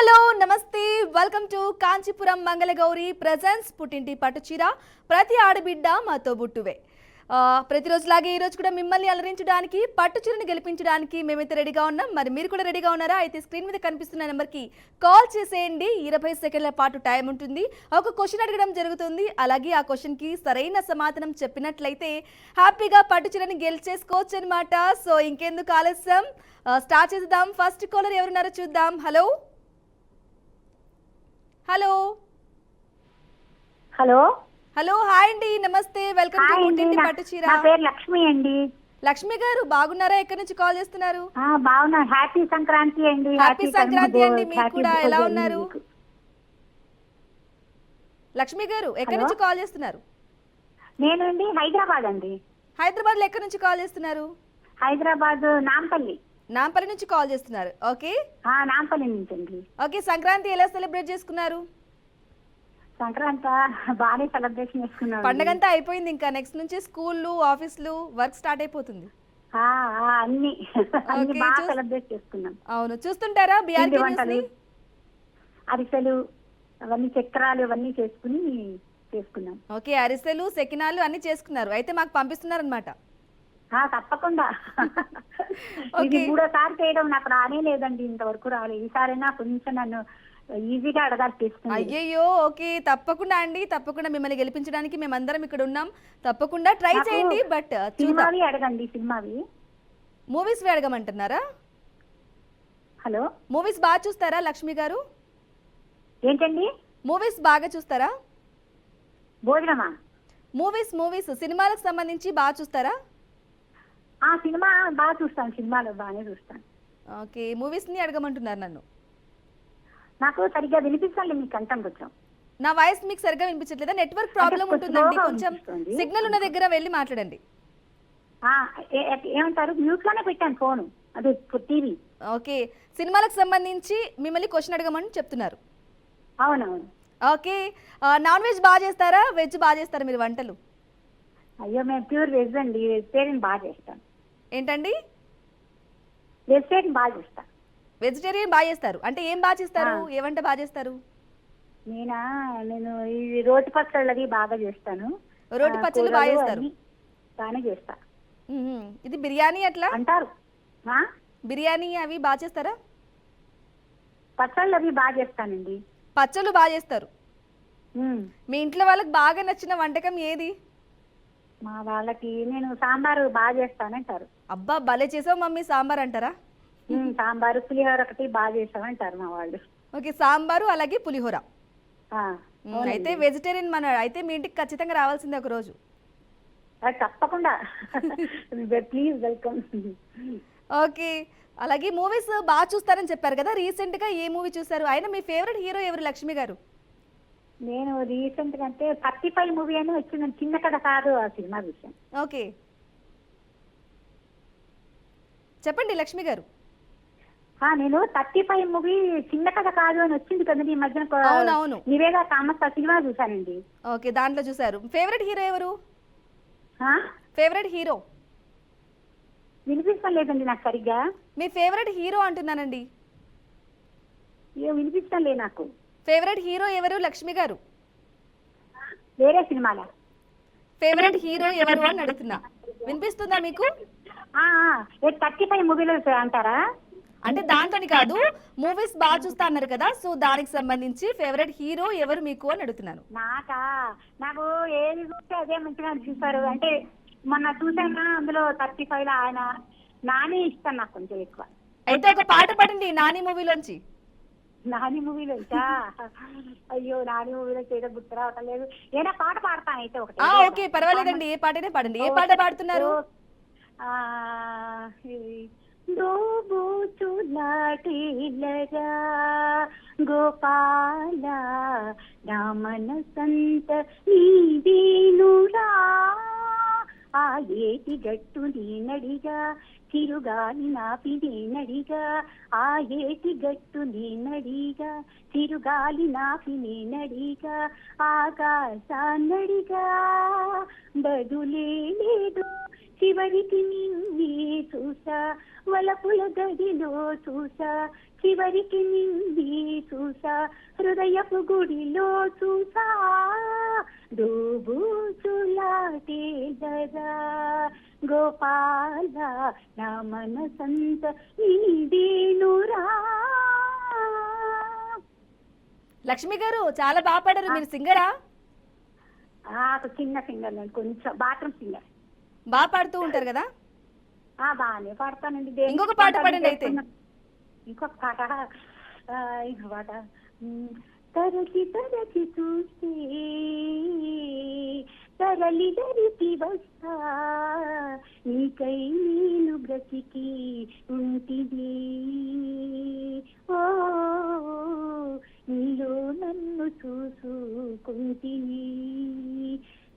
Hello నమస్తే welcome to Kanchipuram Mangala Gauri presence పుట్టింటి పట్టుచీర ప్రతి ఆడబిడ్డ మాతో బుట్టువే ప్రతిరోజులాగే ఈ రోజు కూడా మిమ్మల్ని అలరించడానికి పట్టుచీరను గెలిపించడానికి మేమైతే రెడీగా ఉన్నాం. మరి మీరు కూడా రెడీగా ఉన్నారా? అయితే స్క్రీన్ మీద కనిపిస్తున్న నెంబర్కి కాల్ చేసేయండి. 20 సెకండ్ల పాటు టైం ఉంటుంది. ఒక క్వశ్చన్ అడగడం జరుగుతుంది. అలాగే ఆ క్వశ్చన్కి సరైన సమాధానం చెప్పినట్లయితే హ్యాపీగా పట్టుచీరని గెలిచేసుకోవచ్చు అనమాట. సో ఇంకెందుకు ఆలస్యం, స్టార్ట్ చేద్దాం. ఫస్ట్ కాలర్ ఎవరున్నారో చూద్దాం. Hello hello hello hello hi అండి, నమస్తే, వెల్కమ్ టు పుట్టింటి పట్టుచీర. నా పేరు లక్ష్మి అండి. లక్ష్మి గారు బాగున్నారా? ఎక్కడి నుంచి కాల్ చేస్తున్నారు? బాగున్నా. హ్యాపీ సంక్రాంతి అండి. హ్యాపీ సంక్రాంతి అండి మీకు కూడా. ఎలా ఉన్నారు లక్ష్మి గారు? ఎక్కడి నుంచి కాల్ చేస్తున్నారు? నేను అండి హైదరాబాద్ అండి. హైదరాబాద్ లో ఎక్కడి నుంచి కాల్ చేస్తున్నారు? హైదరాబాద్ నాంపల్లి. నాంపల్లి నుంచి కాల్ చేస్తున్నారు. ఓకే, నాంపల్లి నుంచి అండి. ఓకే, సంక్రాంతి ఎలా సెలబ్రేట్ చేసుకున్నారు? సంక్రాంతి బాగానే సెలబ్రేషన్ చేసుకున్నాం. పండగంతా అయిపోయింది, ఇంకా నెక్స్ట్ నుంచి స్కూళ్ళు ఆఫీసులు వర్క్ స్టార్ట్ అయిపోతుంది. అన్ని బాగా సెలబ్రేట్ చేసుకున్నాం. అవును, చూస్తుంటారా బిఆర్కే న్యూస్ ని? అరిసెలు అవన్నీ చక్రాలు అవన్నీ చేసుకున్నాం. ఓకే, అరిసెలు సెకినాలు అన్ని చేసుకున్నారు. అయితే మాకు పంపిస్తున్నారు అనమాట. తప్పకుండా. ఇది మూడోసారి చేయడం నాకు రానే లేదండి, ఇంతవరకు రాలేదు. ఈసారైనా కొంచెం నన్ను ఈజీగా అడగాల్సిస్తుంది. అయ్యయ్యో, ఓకే, తప్పకుండా అండి, తప్పకుండా మిమ్మల్ని గెలిపించడానికి మేమందరం ఇక్కడ ఉన్నాం. తప్పకుండా ట్రై చేయండి. బట్ సినిమావి అడగండి. సినిమావి మూవీస్ అడగమంటున్నారా? హలో, మూవీస్ బాగా చూస్తారా లక్ష్మి గారు? ఏంటండి? మూవీస్ బాగా చూస్తారా? భోజనమా? మూవీస్ సినిమాలకు సంబంధించి బాగా చూస్తారా? సినిమా బాగా చూస్తాను. సినిమాలు బాగానే చూస్తాను. ఓకే, మూవీస్ ని అడగమంటున్నారు నన్ను. నాకు సరిగ్గా వినిపించాలి మీ కంఠం కొంచెం. నా వాయిస్ మీకు సరిగ్గా వినిపించట్లేదా? నెట్వర్క్ ప్రాబ్లం ఉంటుందండి, కొంచెం సిగ్నల్ ఉన్న దగ్గర వెళ్ళి మాట్లాడండి. ఏమంటారు? మ్యూట్ లోనే పెట్టాను ఫోన్, అది టీవీ. ఓకే, సినిమాలకు సంబంధించి మిమ్మల్ని క్వశ్చన్ అడగమని చెప్తున్నారు. అవునవును. ఓకే, నాన్ వెజ్ బాగా చేస్తారా, వెజ్ బాగా చేస్తారా మీరు వంటలు? అయ్యో, మేము ప్యూర్ వెజ్ అండి. వెజిటేరియన్ బాగా చేస్తాను. ఏంటండి? వెజిటేరియన్ బాగా చేస్తాను. వెజిటేరియన్ బాగా చేస్తారు అంటే ఏం బాగా చేస్తారు? ఏ వంట బాగా చేస్తారు? నేను ఈ రోటి పచ్చళ్ళు అది బాగా చేస్తాను. రోటి పచ్చళ్ళు బాగా చేస్తారు? బాగానే చేస్తా. ఇది బిర్యానీ అట్లా అంటారు. బిర్యానీ అవి బాగా చేస్తారా? పచ్చళ్ళు అవి బాగా చేస్తానండి. పచ్చళ్ళు బాగా చేస్తారు. మీ ఇంట్లో వాళ్ళకి బాగా నచ్చిన వంటకం ఏది? మా వాళ్ళకి నేను సాంబారు బాగా చేస్తానంటారు. అబ్బా, భలే చేసావు మమ్మీ సాంబార్ అంటారా? సాంబారు పులిహోర ఒకటి బాగా చేసామంటారు మా వాళ్ళు. ఓకే, సాంబారు అలాగే పులిహోర. అయితే వెజిటేరియన్ అయితే మీ ఇంటికి ఖచ్చితంగా రావాల్సిందే ఒక రోజు. తప్పకుండా. Please welcome. ఓకే, అలాగే మూవీస్ బాగా చూస్తారని చెప్పారు కదా, రీసెంట్ గా ఏ మూవీ చూసారు? అయినా మీ ఫేవరెట్ హీరో ఎవరు లక్ష్మి గారు? నేను రీసెంట్ గా అంటే 35 మూవీ అని వచ్చింది. చిన్న కథ కాదు ఆ సినిమా విషయం. ఓకే, చెప్పండి లక్ష్మి గారు. నేను 35 మూవీ చిన్న కథ కాదు అని వచ్చింది కదండి ఈ మధ్యన. అవునవును, నివేదా థామస్ ఆ సినిమా చూసానండి. ఓకే, దాంట్లో చూసారు. ఫేవరెట్ హీరో ఎవరు? ఫేవరెట్ హీరో వినిపించడం లేదండి నాకు సరిగ్గా. మీ ఫేవరెట్ హీరో అంటున్నానండి. వినిపించడం లేదు నాకు. ఫేవరెట్ హీరో ఎవరు లక్ష్మి గారు? వేరే సినిమాల ఫేవరెట్ హీరో ఎవరు అని అడుగుతున్నా. వినిపిస్తుందా మీకు? 35 మూవీలో అంటారా? అంటే దాంట్లోని కాదు, మూవీస్ బాగా చూస్తా అన్నారు కదా, సో దానికి సంబంధించి ఫేవరెట్ హీరో ఎవరు మీకు అని అడుగుతున్నాను. నాకు ఏది చూస్తే అదే మంచిగా అనిపిస్తారు. అంటే మొన్న చూసాను అందులో 35లో ఆయన నాని ఇష్టం నాకు కొంచెం ఎక్కువ. అయితే ఒక పాట పాడండి నాని మూవీలోంచి. నాని మూవీలో అయ్యో, నాని మూవీలో చేయడం గుర్తు రావటం లేదు. ఏదైనా పాట పాడతాను అయితే ఒకటి. ఓకే, పర్వాలేదండి, ఏ పాటనే పాడండి. ఏ పాట పాడుతున్నారు? గోపాల రామన సంత నీదేనురా, ఆ ఏటి గట్టు నేనడిగా చిరుగాలి నాపి నేనడిగా, ఆ ఏటి గట్టు నేనడిగా చిరుగాలి నాపి నేనడిగా, ఆకాశాన్నడిగా బదులే లేదు, చివరికి నిన్నే చూసా వలపుల గదిలో చూసా, చివరికి నిన్నే చూసా. చూసా హృదయపు గుడిలో చూసా దోబూచులాటే గదా గోపాల నా మనసంత నీదేనురా. లక్ష్మి గారు చాలా బాగా పాడారు. మీరు సింగరా? ఒక చిన్న సింగర్, నేను కొంచెం బాత్రూమ్ సింగర్. బాగా పాడుతూ ఉంటారు కదా. బాగానే పాడతానండి. ఇంకొక పాట పాడండి అయితే. ఇంకొక పాట తరచి తరచి చూస్తే తరలి దరికి వస్తా నీకై నేను బ్రతికి ఉంటిది ఓ నీలో నన్ను చూసుకుంటిని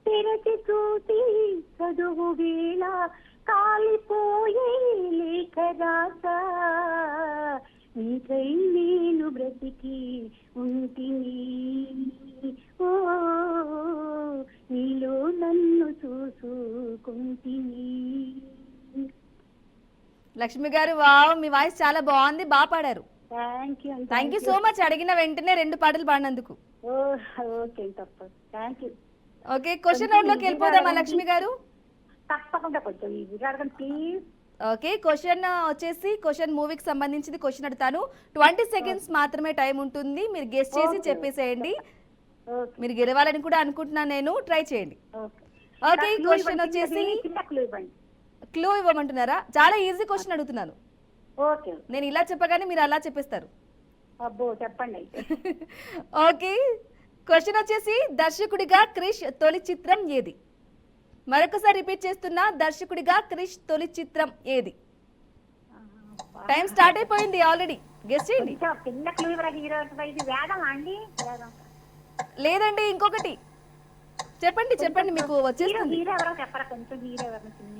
తెరచి చూసి చదువు వేళ కాలిపోయే లేఖ రాసా నీకై నేను బ్రతికి ఉంటిని ఓ నీలో నన్ను చూసుకుంటిని. లక్ష్మి గారు వావ్, మీ వాయిస్ చాలా బాగుంది, బాగా పాడారు. Thank you so much. అడిగిన వెంటనే 2 పాటలు పాడినందుకు. ఓకే తప్ప thank you. Okay, question round లోకి వెళ్ళిపోదామా లక్ష్మి గారు? తప్పకుండా కొంచెం ఈజీగా అడగండి ప్లీజ్. ఓకే, క్వశ్చన్ వచ్చేసి క్వశ్చన్ మూవీకి సంబంధించింది క్వశ్చన్ అడుగుతాను. 20 సెకండ్స్ మాత్రమే టైం ఉంటుంది. మీరు గెస్ట్ చేసి చెప్పేసేయండి. మీరు గెలవాలని కూడా అనుకుంటున్నాను నేను. ట్రై చేయండి. ఓకే, క్వశ్చన్ వచ్చేసి క్లూ ఇవ్వమంటున్నారా? చాలా ఈజీ క్వశ్చన్ అడుగుతున్నాను. ఓకే, నేను ఇలా చెప్పగానే మీరు అలా చెప్పేస్తారు. అబ్బో చెప్పండి అయితే. ఓకే, క్వశ్చన్ వచ్చేసి దర్శకుడిగా క్రిష్ తొలి చిత్రం ఏది? మరొకసారి రిపీట్ చేస్తున్నా, దర్శకుడిగా క్రిష్ తొలి చిత్రం ఏది? టైం స్టార్ట్ అయిపోయింది ఆల్రెడీ. గెస్ట్ చేయండి. లేదండి, ఇంకొకటి చెప్పండి. చెప్పండి, మీకు వచ్చేస్తుంది.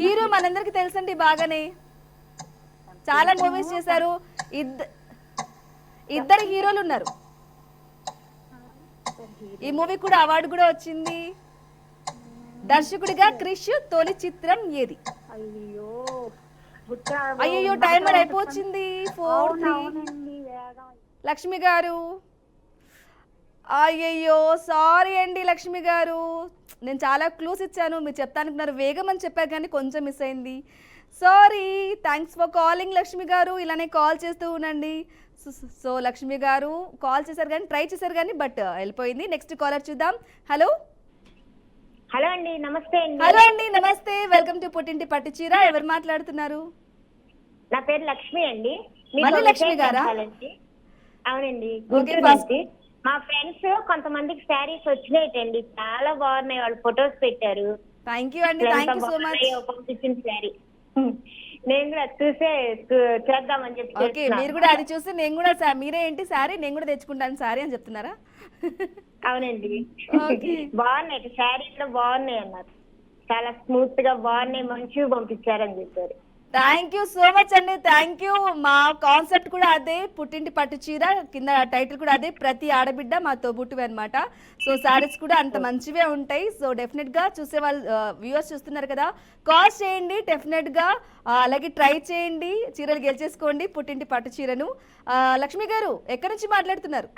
హీరో మనందరికి తెలుసండి బాగానే, చాలా మూవీస్ చేశారు. ఇద్దరు హీరోలు ఉన్నారు. ఈ మూవీ కూడా అవార్డు కూడా వచ్చింది. దర్శకుడిగా క్రిష్ తొలి చిత్రం ఏది? అయ్యో టైమర్ అయిపోయింది. 4-3. లక్ష్మి గారు అయ్యయ్యో సారీ అండి. లక్ష్మి గారు, నేను చాలా క్లూస్ ఇచ్చాను, మీరు చెప్తానుకున్నారు, వేగం అని చెప్పారు కానీ కొంచెం మిస్ అయింది. Sorry. Thanks for calling Lakshmi గారు. ఇలానే కాల్ చేస్తూ ఉండండి. సో లక్ష్మి గారు కాల్ చేశారు కానీ, ట్రై చేశారు కానీ, బట్ వెళ్ళిపోయింది. నెక్స్ట్ కాలర్ చూద్దాం. హలో. హలో అండి, నమస్తే అండి. హలో అండి, నమస్తే. వెల్కమ్ టు పుట్టింటి పట్టు చీర. ఎవరు మాట్లాడుతున్నారు? నా పేరు లక్ష్మి అండి. మళ్ళీ లక్ష్మి గారా? అవునండి, ఓకే. ఫస్ట్ మా ఫ్రెండ్స్ కొంతమందికి శారీస్ వచ్చినాయిటండి, చాలా బాగున్నాయి. వాళ్ళు ఫొటోస్ పెట్టారు. థ్యాంక్ యూ అండి, థ్యాంక్ యూ సో మచ్. పంపించిన శారీ నేను కూడా చూసే చేద్దామని చెప్పి. ఓకే, మీరు కూడా అది చూసి నేను కూడా మీరే ఏంటి శారీ నేను కూడా తెచ్చుకుంటాను శారీ అని చెప్తున్నారా? అవునండి, బాగున్నాయి శారీస్ లో బాగున్నాయి అన్నారు. చాలా స్మూత్ గా బాగున్నాయి, మంచిగా పంపించారని చెప్పారు. థ్యాంక్ యూ సో మచ్ అండి, థ్యాంక్ యూ. మా కాన్సెప్ట్ కూడా అదే, పుట్టింటి పట్టు చీర. కింద టైటిల్ కూడా అదే, ప్రతి ఆడబిడ్డ మా తోబుట్టువే అనమాట. సో శారీస్ కూడా అంత మంచివే ఉంటాయి. సో డెఫినెట్ గా చూసే వాళ్ళు వ్యూవర్స్ చూస్తున్నారు కదా, కాల్ చేయండి డెఫినెట్ గా. అలాగే ట్రై చేయండి, చీరలు గెలిచేసుకోండి పుట్టింటి పట్టు చీరను. లక్ష్మి గారు ఎక్కడి నుంచి మాట్లాడుతున్నారు?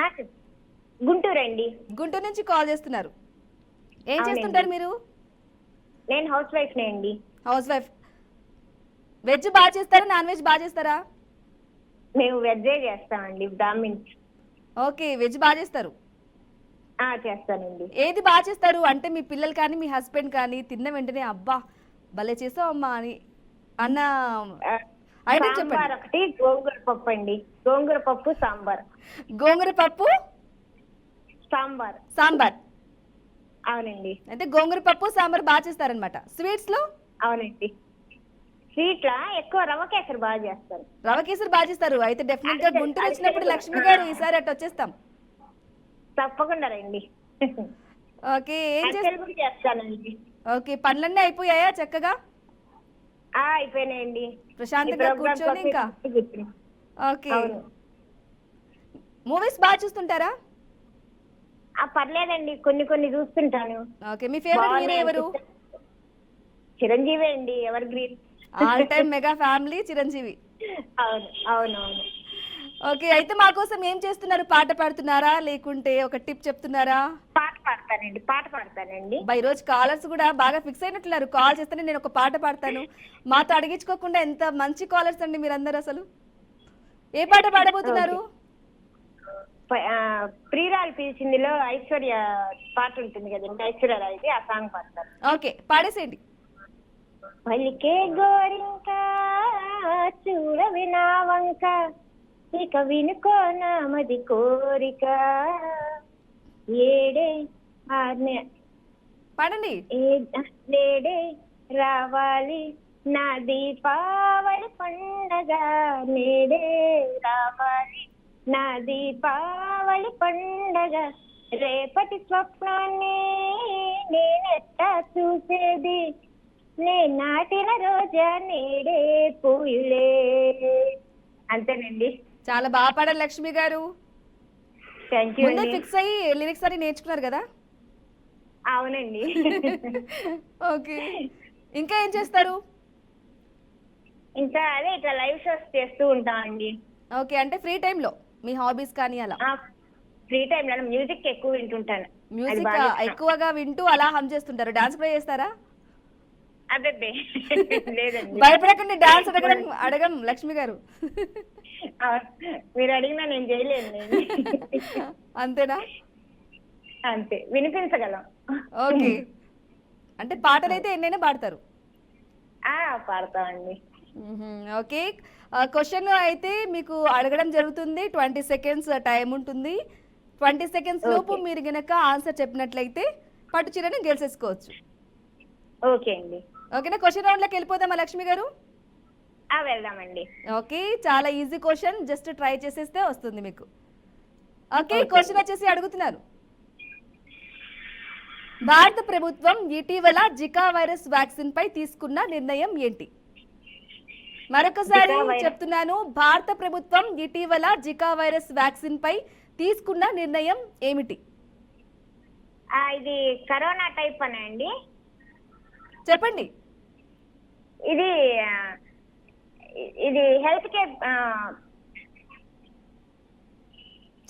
గుంటూరు అండి. గుంటూరు నుంచి కాల్ చేస్తున్నారు. ఏం చేస్తుంటారు మీరు? నేను హౌస్ వైఫ్ నే అండి. House wife. వెజ్ బాగా చేస్తారా, నాన్ వెజ్ బాగా చేస్తారా? మేము వెజ్జే చేస్తామండి, బ్రాహ్మిన్స్. ఓకే, వెజ్ బాగా చేస్తారు. చేస్తానండి. ఏది బాగా చేస్తారు అంటే, మీ పిల్లలు కానీ మీ హస్బెండ్ కానీ తిన్న వెంటనే అబ్బా భలే చేసావు అమ్మా అని అన్న ఐటమ్ చెప్పండి. ఒకటి గోంగూర పప్పు అండి, గోంగూర పప్పు సాంబార్. గోంగూర పప్పు సాంబార్. సాంబార్, అవునండి. అంటే గోంగూర పప్పు సాంబార్ బాగా చేస్తారనమాట. స్వీట్స్ లో? అవునండి, స్వీట్ లా ఎక్కువ రవ్వ కేసరి బాగా చేస్తారు. రవ్వ కేసరి బాగా చేస్తారు. అయితే డెఫినెట్ గా గుంటూరు వచ్చినప్పుడు లక్ష్మి గారు ఈసారి అటు వచ్చేస్తాం. తప్పకుండా రండి. ఓకే, ఏం చేస్తానండి. ఓకే, పనులన్నీ అయిపోయాయా చక్కగా? అయిపోయినాయండి, ప్రశాంతంగా కూర్చొని ఇంకా. ఓకే, మూవీస్ బాగా చూస్తుంటారా? పర్లేదండి, కొన్ని కొన్ని చూస్తుంటాను. ఓకే, మీ ఫేవరెట్ హీరో ఎవరు? చిరంజీవి అండి, ever green. All time mega family Chiranjeevi. అవును అవునవును. ఓకే, అయితే మా కోసం ఏం చేస్తున్నారు? పాట పాడుతున్నారా లేకుంటే ఒక టిప్ చెప్తున్నారా? పాట పాడతానండి. ఈ రోజు కాలర్స్ కూడా బాగా ఫిక్స్ అయినట్లున్నారు. కాల్ చేస్తేనే నేను ఒక పాట పాడతాను. మాతో అడిగించుకోకుండా ఎంత మంచి కాలర్స్ అండి మీరందరూ. అసలు ఏ పాట పాడబోతున్నారు? ప్రియురాలు పిలిచిందిలో ఐశ్వర్య పాట ఉంటుంది కదండి, ఐశ్వర్యరాయ్ది, ఆ సాంగ్ పాడతారు. ఓకే, పాడేసేయండి. పలికే గోరింక చూడవి నా వంక, ఇక వినుకో నామది కోరిక, ఏడే పాడండి. నేడే రావాలి నా దీపావళి పండగ, నేడే రావాలి నా దీపావళి పండగ, రేపటి స్వప్నాన్ని నేనెట్టా చూసేది, నే నాటిన రోజా నేడే పూలే. అంతేనండి. చాలా బాగా పాడారు లక్ష్మి గారు. Thank you. ముందే ఫిక్స్ అయ్యి లిరిక్స్ అన్ని నేర్చుకున్నారు కదా? అవునండి. ఓకే, ఇంకా ఏం చేస్తారు? ఇంకా అదే ఇట్లా లైవ్ షోస్ చేస్తూ ఉంటామండి. ఓకే, అంటే ఫ్రీ టైంలో మీ హాబీస్ కానీ అలా? ఫ్రీ టైం లో మ్యూజిక్ ఎక్కువ వింటుంటాను. మ్యూజిక్ ఎక్కువగా వింటూ అలా హమ్ చేస్తుంటారు. డాన్స్ కూడా చేస్తారా? అదే లేదండి. భయపడకండి, డాన్స్ అడగం లక్ష్మి గారు. మీరు అడిగినా నేను చేయలేను. అంతేనా? అంతే, వినిపించగలం. ఓకే, అంటే పాటలు అయితే ఎన్నైనా పాడతారు? పాడతామండి. ఓకే, క్వశ్చన్ అయితే మీకు అడగడం జరుగుతుంది. 20 seconds టైం ఉంటుంది. 20 seconds లోపు మీరు గనక ఆన్సర్ చెప్పినట్లయితే పట్టు చీరని గెలిచేసుకోవచ్చు. ఓకే అండి. ఓకేనా? క్వశ్చన్ రౌండ్ లోకి వెళ్ళిపోదామా లక్ష్మి గారు? వెళ్దామండి. ఓకే, చాలా ఈజీ క్వశ్చన్, జస్ట్ ట్రై చేసేస్తే వస్తుంది మీకు. ఓకే, క్వశ్చన్ వచ్చేసి అడుగుతున్నారు. భారత ప్రభుత్వం ఇటీవల జికా వైరస్ వ్యాక్సిన్ పై తీసుకున్న నిర్ణయం ఏంటి? మరొకసారి చెప్తున్నాను, భారత ప్రభుత్వం ఇటీవల జికా వైరస్ వ్యాక్సిన్ పై తీసుకున్న నిర్ణయం ఏమిటి? ఇది కరోనా టైప్ అనే అండి. చెప్పండి. ఇది హెల్త్ కేర్.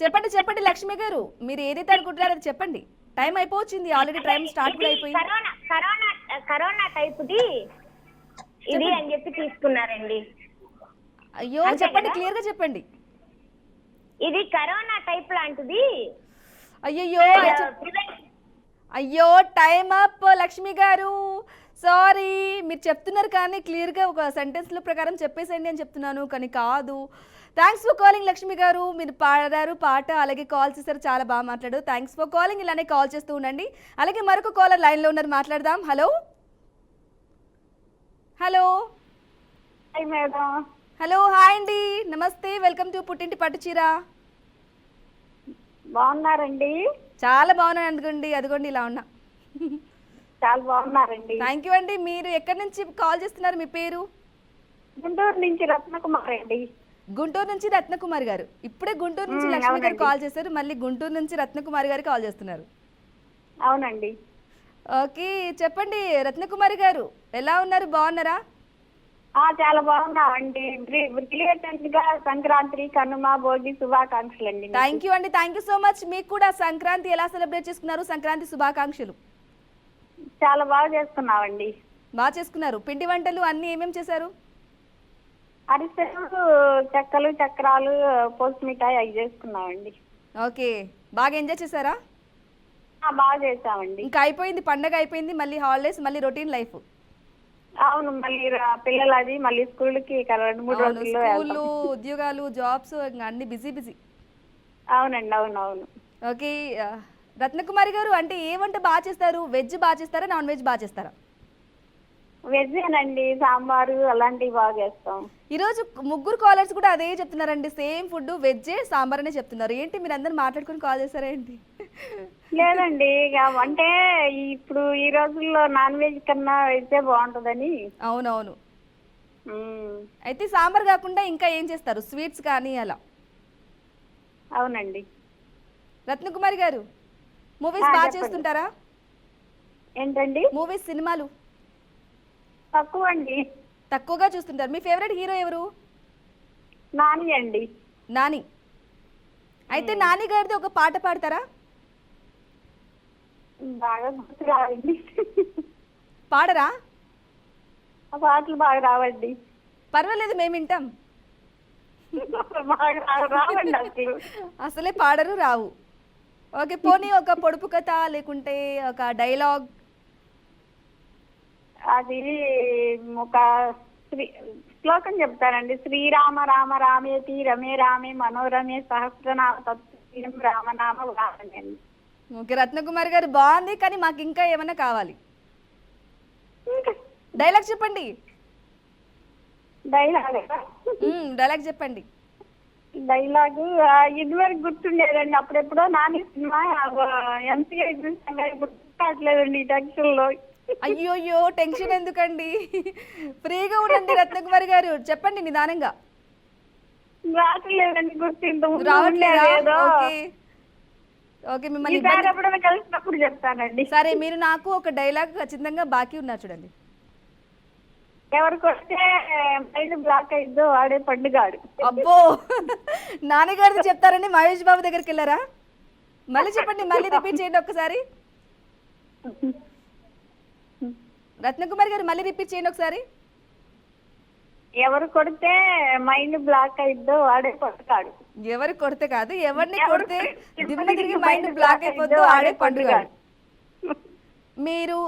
చెప్పండి లక్ష్మి గారు, మీరు ఏదైతే అనుకుంటున్నారో అది చెప్పండి. టైం అయిపోయింది, ఆల్రెడీ టైం స్టార్ట్ కూడా అయిపోయింది. కరోనా టైప్ది ఇది అని చెప్పి తీసుకున్నారండి. అయ్యో, చెప్పండి, క్లియర్ గా చెప్పండి. ఇది కరోనా టైప్ లాంటిది. అయ్యో, టైం అప్ లక్ష్మి గారు. సారీ, మీరు చెప్తున్నారు కానీ క్లియర్గా ఒక సెంటెన్స్ల ప్రకారం చెప్పేసేయండి అని చెప్తున్నాను, కానీ కాదు. థ్యాంక్స్ ఫర్ కాలింగ్ లక్ష్మి గారు. మీరు పాడారు పాట, అలాగే కాల్ చేశారు, చాలా బాగా మాట్లాడారు. Thanks for calling. ఇలానే కాల్ చేస్తూ ఉండండి. అలాగే మరొక కాలర్ లైన్లో ఉన్నారు, మాట్లాడదాం. Hello hello madam. Hello, hi అండి, నమస్తే, వెల్కమ్ టు పుట్టింటి పట్టు చీర. బాగున్నారండి? చాలా బాగున్నాను అనుకోండి, అదిగోండి ఇలా ఉన్నా. చాలా బాగున్నారండి. థ్యాంక్ యూ అండి. మీరు ఎక్కడి నుంచి కాల్ చేస్తున్నారు? మీ పేరు? గుంటూరు నుంచి రత్నకుమార్ అండి. గుంటూరు నుంచి రత్నకుమారి గారు. ఇప్పుడే గుంటూరు నుంచి లక్ష్మి గారు కాల్ చేశారు, మళ్ళీ గుంటూరు నుంచి రత్నకుమారి గారు కాల్ చేస్తున్నారు. అవునండి. ఓకే, చెప్పండి రత్నకుమారి గారు, ఎలా ఉన్నారు? బాగున్నారా? చాలా బాగున్నామండి. గా సంక్రాంతి, కనుమ, భోగి శుభాకాంక్షలు అండి. థ్యాంక్ యూ అండి, థ్యాంక్ యూ సో మచ్. మీకు కూడా సంక్రాంతి ఎలా సెలబ్రేట్ చేసుకున్నారు? సంక్రాంతి శుభాకాంక్షలు. చాలా బాగా చేసుకున్నామండి. బాగా చేసుకున్నారు. పిండి వంటలు అన్ని ఏమేమి చేశారు? అరిసెలు, చెక్కలు, చక్రాలు, పోసు మిఠాయి అవి చేసుకున్నామండి. ఓకే, బాగా ఎంజాయ్ చేశారా? బాగా చేసామండి. ఇంకా అయిపోయింది, పండగ అయిపోయింది, మళ్ళీ హాలిడేస్, మళ్ళీ రొటీన్ లైఫ్. అవును, మళ్ళీ పిల్లలు అది మళ్ళీ స్కూల్కి 2-3 రోజుల్లో స్కూళ్ళు, ఉద్యోగాలు, జాబ్స్, ఇంకా అన్ని బిజీ. అవునండి, అవునవును. ఓకే, రత్నకుమారి గారు, అంటే ఏ వంట బాగా చేస్తారు? వెజ్ బాగా చేస్తారా, నాన్ వెజ్ బాగా చేస్తారా? వెజ్ ఏనండి, సాంబారు అలాంటివి బాగా చేస్తాం. ఈరోజు ముగ్గురు కాలర్స్ కూడా అదే చెప్తున్నారండి, సేమ్ ఫుడ్, వెజ్జే, సాంబార్ అనే చెప్తున్నారు. ఏంటి మీరు అందరు మాట్లాడుకుని కాల్ చేస్తారా ఏంటి? లేదండి, ఇక అంటే ఇప్పుడు ఈ రోజుల్లో నాన్ వెజ్ కన్నా వెజ్జే బాగుంటుందని. అవునవును. అయితే సాంబార్ కాకుండా ఇంకా ఏం చేస్తారు? స్వీట్స్ కానీ అలా? అవునండి. రత్నకుమారి గారు, మూవీస్ బాగా చేస్తుంటారా? ఏంటండి? మూవీస్, సినిమాలు తక్కువ అండి. తక్కువగా చూస్తుంటారు. మీ ఫేవరెట్ హీరో ఎవరు? నాని అండి. నాని. అయితే నాని గారిది ఒక పాట పాడతారా? బాగా గుర్తు రావండి. పాడరా? ఆ పాటలు బాగా రావండి. పర్వాలేదు, మేము వింటాం. బాగా రావండి అసలు. అసలే పాడరు, రావు. ఓకే, పోనీ ఒక పొడుపు కథ లేకుంటే ఒక డైలాగ్. అది ఒక శ్లోకం చెప్తానండి. శ్రీరామ రామ రామేతి రమే రామే మనోరమే సహస్రనామ తత్తుల్యం రామనామ వరాననే అండి. ఓకే రత్నకుమారి గారు, బాగుంది, కానీ మాకు ఇంకా ఏమైనా కావాలి. డైలాగ్ చెప్పండి. డైలాగ్ చెప్పండి. డైలాగు ఇదివరకు గుర్తుండేదండి, అప్పుడెప్పుడో నాని సినిమా ఎంసీఐ గుర్తురావట్లేదండి ఈ టెన్షన్లో. అయ్యోయ్యో, టెన్షన్ ఎందుకండి, ఫ్రీగా ఉండండి. రత్నకుమారి గారు చెప్పండి నిదానంగా. రావట్లేదండి గుర్తు. రావట్లేదా? ఓకే ఓకే, మిమ్మల్ని ఎప్పుడైనా కలిసినప్పుడు చెప్తానండి. సరే, మీరు నాకు ఒక డైలాగ్ ఖచ్చితంగా బాకీ ఉన్నారు చూడండి. ఎవరికి వస్తే మైండ్ బ్లాక్ అయిద్దో ఆడే పండుగాడు. అబ్బో, నాన్నగారిది చెప్తారని మహేష్ బాబు దగ్గరికి వెళ్ళారా? మళ్ళీ చెప్పండి, మళ్ళీ రిపీట్ చేయండి ఒక్కసారి. రత్నకుమారి గారు మళ్ళీ రిపీట్ చేయండి ఒకసారి. ఎవరు కొడితే మైండ్ బ్లాక్ అయిద్దో ఆడే పండుగాడు. ఎవరు కొడితే కాదు, ఎవరిని కొడితే దిమ్మ తిరిగి మైండ్ బ్లాక్ అయిపోద్దో ఆడే పండుగ.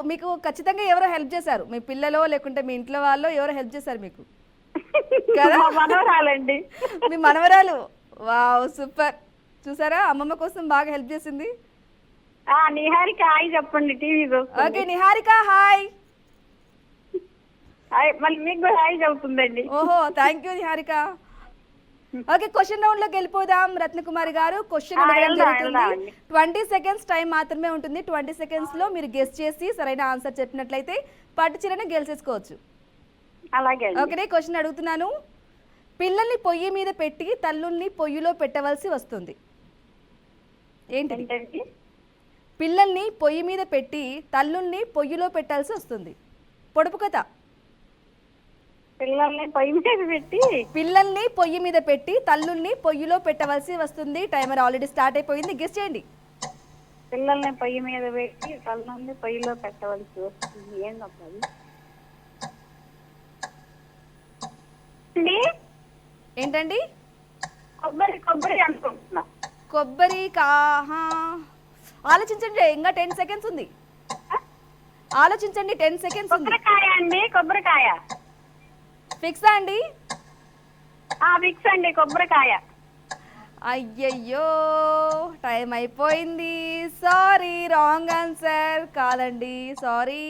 మీకు ఖచ్చితంగా ఎవరో హెల్ప్ చేశారు, మీ పిల్లలో లేకుంటే మీ ఇంట్లో వాళ్ళు ఎవరో హెల్ప్ చేశారు మీకు కదా? మనవరాలండి. మీ మనవరాలు. Wow, super. చూసారా, అమ్మమ్మ కోసం బాగా హెల్ప్ చేసింది. నిహారిక హాయ్ చెప్పండి, టీవీ. Okay Niharika hi. మళ్ళీ మీకు కూడా హాయ్ చెబుతుందండి. ఓహో, thank you Niharika. Okay, question round లోకి వెళ్ళిపోదాం. రత్నకుమారి గారు క్వశ్చన్ అడగడం జరుగుతుంది. 20 సెకండ్స్ టైం మాత్రమే ఉంటుంది. 20 సెకండ్స్ లో మీరు గెస్ చేసి సరైన ఆన్సర్ చెప్పినట్లయితే పట్టు చీరను గెలిచేసుకోవచ్చు. అలాగే. ఓకే, క్వశ్చన్ అడుగుతున్నాను. పిల్లల్ని పొయ్యి మీద పెట్టి తల్లుల్ని పొయ్యిలో పెట్టవలసి వస్తుంది. ఏంటి? పిల్లల్ని పొయ్యి మీద పెట్టి తల్లుల్ని పొయ్యిలో పెట్టాల్సి వస్తుంది. పొడుపు కథ. పిల్లల్ని పొయ్యి మీద పెట్టి తల్లుల్ని పొయ్యిలో పెట్టవలసి వస్తుంది. టైమర్ ఆల్రెడీ స్టార్ట్ అయిపోయింది. గెస్ చేయండి. పిల్లల్ని పొయ్యి మీద పెట్టి తల్లుల్ని పొయ్యిలో పెట్టవలసి వస్తుంది. ఏంటండి? కొబ్బరి అనుకుంటున్నా. కొబ్బరి ఆలోచించండి, ఇంకా 10 సెకండ్స్ ఉంది. ఆలోచించండి, 10 సెకండ్స్ ఉంది. కొబ్బరికాయ అండి. కొబ్బరికాయ ఫిక్సా అండి? ఫిక్స్ అండి, కొబ్బరికాయ. అయ్యయ్యో, టైం అయిపోయింది. Sorry, wrong answer. కాదండి, సారీ.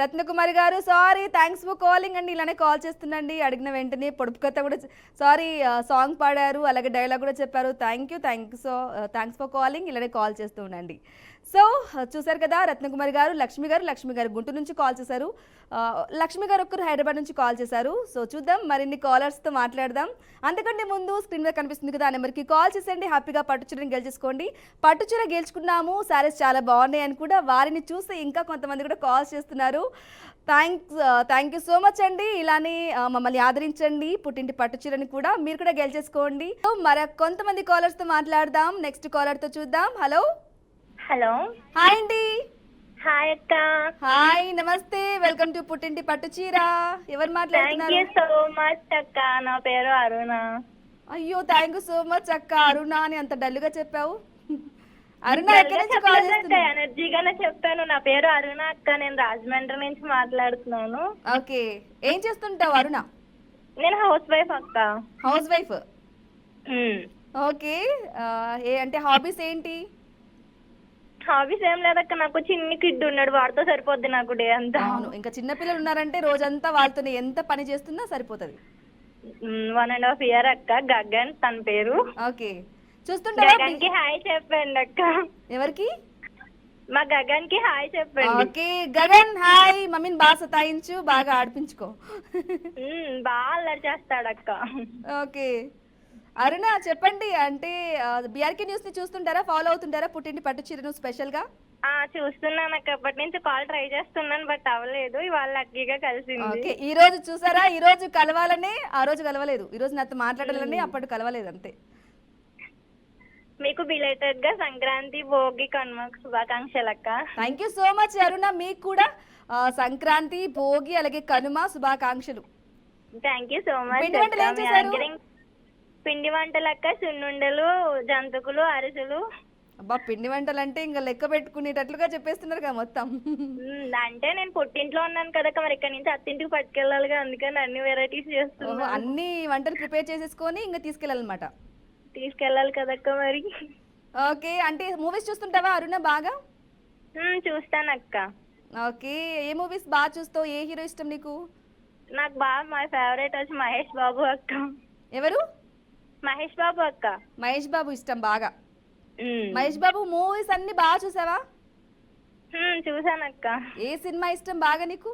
రత్నకుమారి గారు సారీ. థ్యాంక్స్ ఫర్ కాలింగ్ అండి. ఇలానే కాల్ చేస్తుండండి. అడిగిన వెంటనే పొడుపు కథ కూడా సారీ, సాంగ్ పాడారు, అలాగే డైలాగ్ కూడా చెప్పారు. Thanks for calling. ఇలానే కాల్ చేస్తూ ఉండండి. సో చూసారు కదా, రత్నకుమారి గారు లక్ష్మి గారు గుంటూరు నుంచి కాల్ చేశారు. లక్ష్మి గారు ఒక్కరు హైదరాబాద్ నుంచి కాల్ చేశారు. సో చూద్దాం, మరిన్ని కాలర్స్తో మాట్లాడదాం. అంతకంటే ముందు స్క్రీన్ మీద కనిపిస్తుంది కదా, ఆ నెంబర్కి కాల్ చేసేయండి. హ్యాపీగా పట్టుచీరని గెలుచుకోండి. పట్టుచీర గెలుచుకున్నాము, శారీస్ చాలా బాగున్నాయి అని కూడా వారిని చూసి ఇంకా కొంతమంది కూడా కాల్ చేస్తున్నారు. థ్యాంక్ యూ సో మచ్ అండి. ఇలానే మమ్మల్ని ఆదరించండి. పుట్టింటి పట్టుచీరని కూడా మీరు కూడా గెలిచేసుకోండి. మరి కొంతమంది కాలర్స్తో మాట్లాడదాం. నెక్స్ట్ కాలర్తో చూద్దాం. హలో. హాయ్ అండి. హాయ్ అక్క. హాయ్, నమస్తే. వెల్కమ్ టు పుట్టింటి పట్టుచీర. ఎవరు మాట్లాడుతున్నారు? థ్యాంక్ యూ సో మచ్ అక్క. నా పేరు అరుణ. అయ్యో, థ్యాంక్ యూ సో మచ్ అక్క. అరుణ అని అంత డల్గా చెప్పావు. అరుణ ఎక్కడి నుంచి కాల్ చేస్తున్నావు? ఎనర్జీగానే చెప్పాను. నా పేరు అరుణ అక్క. నేను రాజమండ్రి నుంచి మాట్లాడుతున్నాను. ఓకే, ఏం చేస్తుంటావు అరుణ? నేను హౌస్ వైఫ్ అక్క. House wife. ఓకే, అంటే హాబీస్ ఏంటి? హాబీస్ ఏం లేదక్క, నాకు చిన్న కిడ్ ఉన్నాడు, వాడితో సరిపోద్ది నాకు డే అంతా. అవును, ఇంకా చిన్నపిల్లలు ఉన్నారంటే రోజంతా వాళ్ళతో ఎంత పని చేస్తున్నా సరిపోతుంది. 1.5 year అక్క. గగన్ తన పేరు. ఓకే, చూస్తుంటావా? గగన్ కి హాయ్ చెప్పండి అక్క. ఎవరికి? మా గగన్ కి హాయ్ చెప్పండి. Okay Gagan hi. మమ్మీని బాగా సతాయించు, బాగా ఆడిపించుకో. బాగా అల్లరి చేస్తాడక్క. ఓకే అరుణ చెప్పండి, అంటే బీఆర్కే న్యూస్ ని చూస్తుంటారా, ఫాలో అవుతుంటారా పుట్టింటి పట్టు చీరను స్పెషల్ గా? చూస్తున్నాను అక్క. అప్పటి నుంచి కాల్ ట్రై చేస్తున్నాను, బట్ అవ్వలేదు. ఇవాళ లక్కీగా కలిసింది. ఓకే, ఈ రోజు చూసారా, ఈ రోజు కలవాలని ఆ రోజు కలవలేదు, ఈ రోజు నాతో మాట్లాడాలని అప్పటి కలవలేదు, అంతే. మీకు బిలేటెడ్ గా సంక్రాంతి భోగి కనుమ శుభాకాంక్షలు అక్క. థ్యాంక్ యూ సో మచ్ అరుణ, మీకు కూడా సంక్రాంతి భోగి అలాగే కనుమ శుభాకాంక్షలు. Thank you so much. పిండి వంటలు ఏం చేశారు? పిండి వంటలు అక్క, సున్నుండలు, జంతుకులు, అరిసెలు. అబ్బా, పిండి వంటలు అంటే ఇంకా లెక్క పెట్టుకునేటట్లుగా చెప్పేస్తున్నారు కదా మొత్తం. అంటే నేను పుట్టింట్లో ఉన్నాను కదా, మరి ఇక్కడ నుంచి అత్తింటికి పట్టుకెళ్ళాలిగా, అందుకని అన్ని వెరైటీస్ చేస్తున్నాను. అన్ని వంటలు ప్రిపేర్ చేసేసుకొని ఇంకా తీసుకెళ్ళాలన్నమాట. తీసుకెళ్ళాలి కదక్క మరి. ఓకే, అంటే మూవీస్ చూస్తుంటావా అరుణ బాగా? చూస్తాను అక్క. ఓకే, ఏ మూవీస్ బాగా చూస్తావు? ఏ హీరో ఇష్టం నీకు? నాకు బాగా మా ఫేవరెట్ వచ్చి మహేష్ బాబు అక్క. ఎవరు? మహేష్ బాబు అక్క. మహేష్ బాబు ఇష్టం బాగా. మహేష్ బాబు మూవీస్ అన్ని బాగా చూసావా? చూసానక్క. ఏ సినిమా ఇష్టం బాగా నీకు?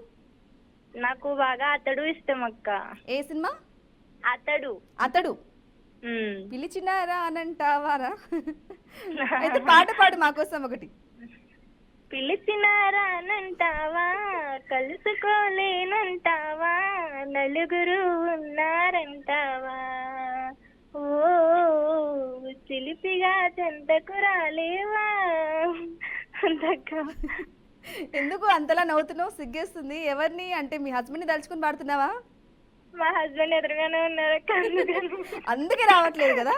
నాకు బాగా అతడు ఇష్టం అక్క. ఏ సినిమా? అతడు. అతడు పిలిచినారా అనంటావారా? అయితే పాట పాడు మాకోసం ఒకటి. పిలిచినారా అనంటావా, కలుసుకోలేనంటావా, నలుగురు ఉన్నారంటావా, ఓ చిలిపిగా చెంతకు రాలేవా అంతక్క. ఎందుకు అంతలా నవ్వుతున్నావు? సిగ్గేస్తుంది. ఎవరిని అంటే మీ హస్బెండ్ని తలుచుకుని పాడుతున్నావా? మా హస్బెండ్ ఎదురుగానే ఉన్నారక్క, అందుకే రావట్లేదు కదా.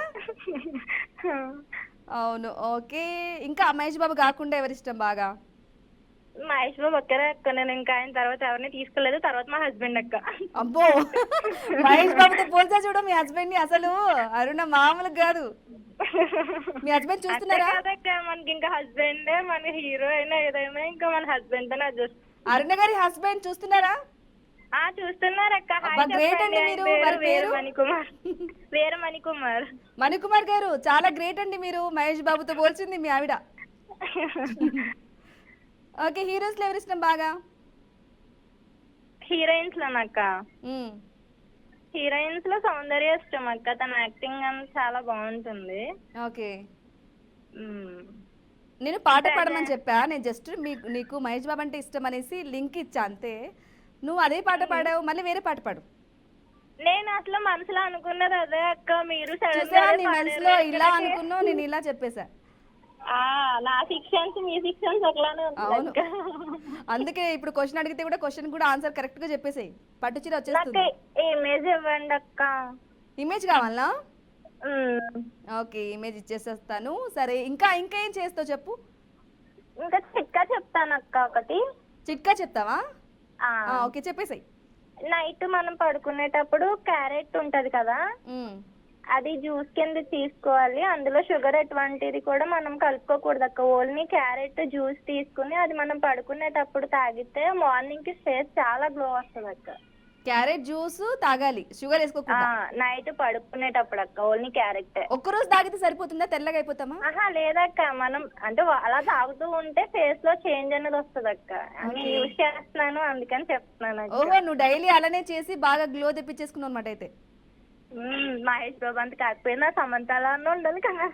అవును. ఓకే, ఇంకా మహేష్ బాబు కాకుండా ఎవరి ఇష్టం బాగా? మహేష్ బాబు ఒక్కరే అక్క. నేను ఇంకా ఆయన తర్వాత ఎవరిని తీసుకోలేదు. తర్వాత మా హస్బెండ్ అక్క. అబ్బో, మహేష్ బాబుతో పోల్చా చూడు మీ హస్బెండ్ ని. అసలు అరుణ మామూలు కాదు. మీ హస్బెండ్ చూస్తున్నారా? మనకి ఇంకా హస్బెండ్ మన హీరో అయినా ఏదైనా ఇంకా మన హస్బెండ్ తోనే అడ్జస్ట్. అరుణ గారి హస్బెండ్ చూస్తున్నారా? చూస్తున్నారు అక్క. గ్రేట్ అండి మీరు. వారి పేరు? మణికుమార్. వేరే మణికుమార్. మణికుమార్ గారు చాలా గ్రేట్ అండి మీరు. మహేష్ బాబుతో పోల్చింది మీ ఆవిడ. ఓకే, హీరోస్ లో ఎవరి ఇష్టం బాగా? హీరోయిన్స్ లోనక్క, హీరోయిన్స్ లో సౌందర్య ఇష్టం అక్క. తన యాక్టింగ్ అని చాలా బాగుంటుంది. ఓకే, నేను పాట పాడమని చెప్పా. నేను జస్ట్ నీకు మహేష్ బాబు అంటే ఇష్టం అనేసి లింక్ ఇచ్చా అంతే. నువ్వు అదే పాట పాడావు, మళ్ళీ వేరే పాట పాడు. నేను అసలు మనసులో అనుకున్నది అదే అక్క. మీరు నీ మనసులో ఇలా అనుకున్నావు, నేను ఇలా చెప్పేశా. నా సిక్షన్స్ మీ సిక్షన్స్ ఒకలానే అవును, అందుకే ఇప్పుడు క్వశ్చన్ అడిగితే కూడా క్వశ్చన్ కూడా ఆన్సర్ కరెక్ట్ గా చెప్పేసాయి. పట్టు చీర వచ్చేస్తుంది. ఇమేజ్ ఇవ్వండి అక్క. ఇమేజ్ కావాలా? ఓకే, ఇమేజ్ ఇచ్చేసేస్తాను. సరే, ఇంకా ఇంకా ఏం చేస్తావు చెప్పు. ఇంకా చిట్కా చెప్తాను అక్క ఒకటి. చిట్కా చెప్తావా? ఓకే, చెప్పేసాయి. నైట్ మనం పడుకునేటప్పుడు క్యారెట్ ఉంటది కదా, అది జ్యూస్ కింద తీసుకోవాలి. అందులో షుగర్ ఎటువంటిది కూడా మనం కలుపుకోకూడదు అక్క. ఓన్లీ క్యారెట్ జ్యూస్ తీసుకుని అది మనం పడుకునేటప్పుడు తాగితే మార్నింగ్ కి ఫేస్ చాలా గ్లో వస్తుంది అక్క. క్యారెట్ జ్యూస్ తాగాలి, షుగర్ వేసుకోకుండా? నైట్ పడుకునేటప్పుడు అక్క. Only carrot. ఒక్కరోజు తాగితే సరిపోతుందా? తెల్లగా అయిపోతామా? లేదక్క, మనం అంటే అలా తాగుతూ ఉంటే ఫేస్ లో చేంజ్ అనేది వస్తుంది అక్క. నేను యూజ్ చేస్తున్నాను అందుకని చెప్తున్నాను. ఓహో, నువ్వు డైలీ అలానే చేసి బాగా గ్లో తెప్పించేసుకున్నావు అనమాట అయితే. మహేష్ బాబు అంత కాకపోయినా సమంతలా ఉండాలి కదా.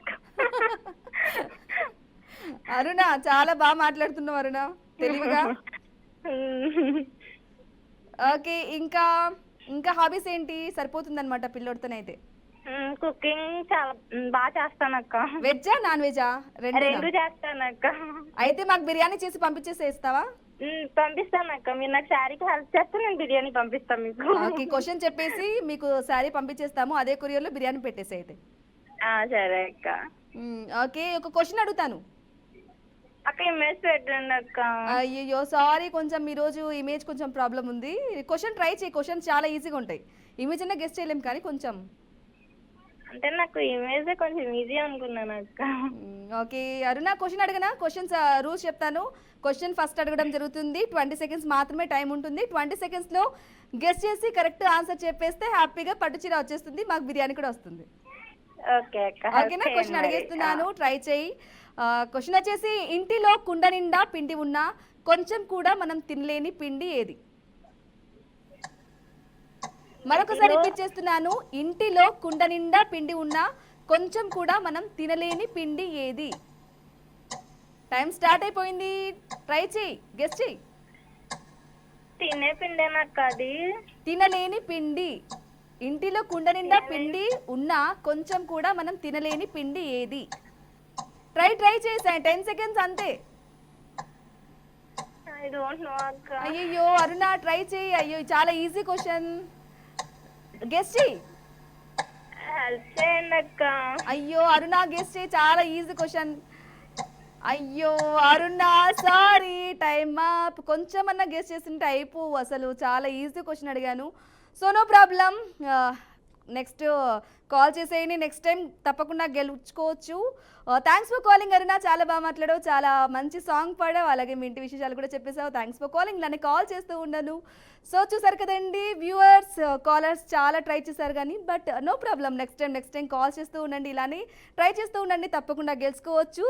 అరుణ చాలా బాగా మాట్లాడుతున్నావు అరుణ, తెలివిగా. ఓకే, ఇంకా ఇంకా హాబీస్ ఏంటి? సరిపోతుంది అనమాట పిల్లోడితోనైతే. కుకింగ్ చాలా బాగా చేస్తాను అక్క. వెజ్జా నాన్ వెజ్జా? రెండు చేస్తాను అక్క. అయితే మాకు బిర్యానీ చేసి పంపించేసేస్తావా? పంపిస్తాను అక్క. మీరు నాకు శారీకి హెల్ప్ చేస్తే నేను బిర్యానీ పంపిస్తాను మీకు. ఓకే, క్వశ్చన్ చెప్పేసి మీకు శారీ పంపించేస్తాము. అదే కొరియర్ లో బిర్యానీ పెట్టేసి అయితే. సరే అక్క. ఓకే, ఒక క్వశ్చన్ అడుగుతాను అక్క. ఇమేజ్ పెట్టండి అక్క. అయ్యో సారీ, కొంచెం ఈ రోజు ఇమేజ్ కొంచెం ప్రాబ్లం ఉంది. క్వశ్చన్ ట్రై చేయి. క్వశ్చన్ చాలా ఈజీగా ఉంటాయి. ఇమేజ్ అన్నా గెస్ట్ చేయలేం కానీ కొంచెం అంటే నాకు ఇమేజ్ కొంచెం ఈజీ అనుకున్నాను అక్క. ఓకే అరుణ, క్వశ్చన్ అడగనా? క్వశ్చన్స్ రూల్స్ చెప్తాను. క్వశ్చన్ ఫస్ట్ అడగడం జరుగుతుంది. 20 సెకండ్స్ మాత్రమే టైం ఉంటుంది. 20 సెకండ్స్ లో గెస్ట్ చేసి కరెక్ట్ ఆన్సర్ చెప్పేస్తే హ్యాపీగా పట్టు చీర వచ్చేస్తుంది, మాకు బిర్యానీ కూడా వస్తుంది. ఓకే అక్క. ఓకేనా? క్వశ్చన్ అడిగేస్తున్నాను, ట్రై చేయి. క్వశ్చన్ వచ్చేసి, ఇంటిలో కుండ నిండా పిండి ఉన్నా కొంచెం కూడా మనం తినలేని పిండి ఏది? మరొకసారి రిపీట్ చేస్తున్నాను. ఇంటిలో కుండ నిండా పిండి ఉన్నా కొంచెం కూడా మనం తినలేని పిండి ఏది? టైం స్టార్ట్ అయిపోయింది. ట్రై చేయి, గెస్ చేయి. తినే పిండేనక్క అది. తినలేని పిండి. ఇంటిలో కుండ నిండా పిండి ఉన్నా కొంచెం కూడా మనం తినలేని పిండి ఏది? ట్రై చేసాయి 10 సెకండ్స్ అంతే. ఐ డోంట్ నో అక్క. అయ్యో అరుణ ట్రై చేయి. అయ్యో చాలా ఈజీ క్వశ్చన్, గెస్ చేయి. హెల్ప్ చేయండి అక్క. అయ్యో అరుణ గెస్ చేయి, చాలా ఈజీ క్వశ్చన్. అయ్యో అరుణ సారీ, టైమ్ అప్. కొంచెమన్నా గెస్ చేసింటే అయిపోవు, అసలు చాలా ఈజీ క్వశ్చన్ అడిగాను. So no problem, next call చేసేయండి, నెక్స్ట్ టైం తప్పకుండా గెలుచుకోవచ్చు. థ్యాంక్స్ ఫర్ కాలింగ్ అరుణ, చాలా బాగా మాట్లాడావు, చాలా మంచి సాంగ్ పాడావు, అలాగే మీ ఇంటి విశేషాలు కూడా చెప్పేసావు. థ్యాంక్స్ ఫర్ కాలింగ్, నన్ను కాల్ చేస్తూ ఉండను. సో చూసారు కదండి వ్యూవర్స్, కాలర్స్ చాలా ట్రై చేశారు కానీ but no problem, next time call చేస్తూ ఉండండి, ఇలానే ట్రై చేస్తూ ఉండండి, తప్పకుండా గెలుచుకోవచ్చు.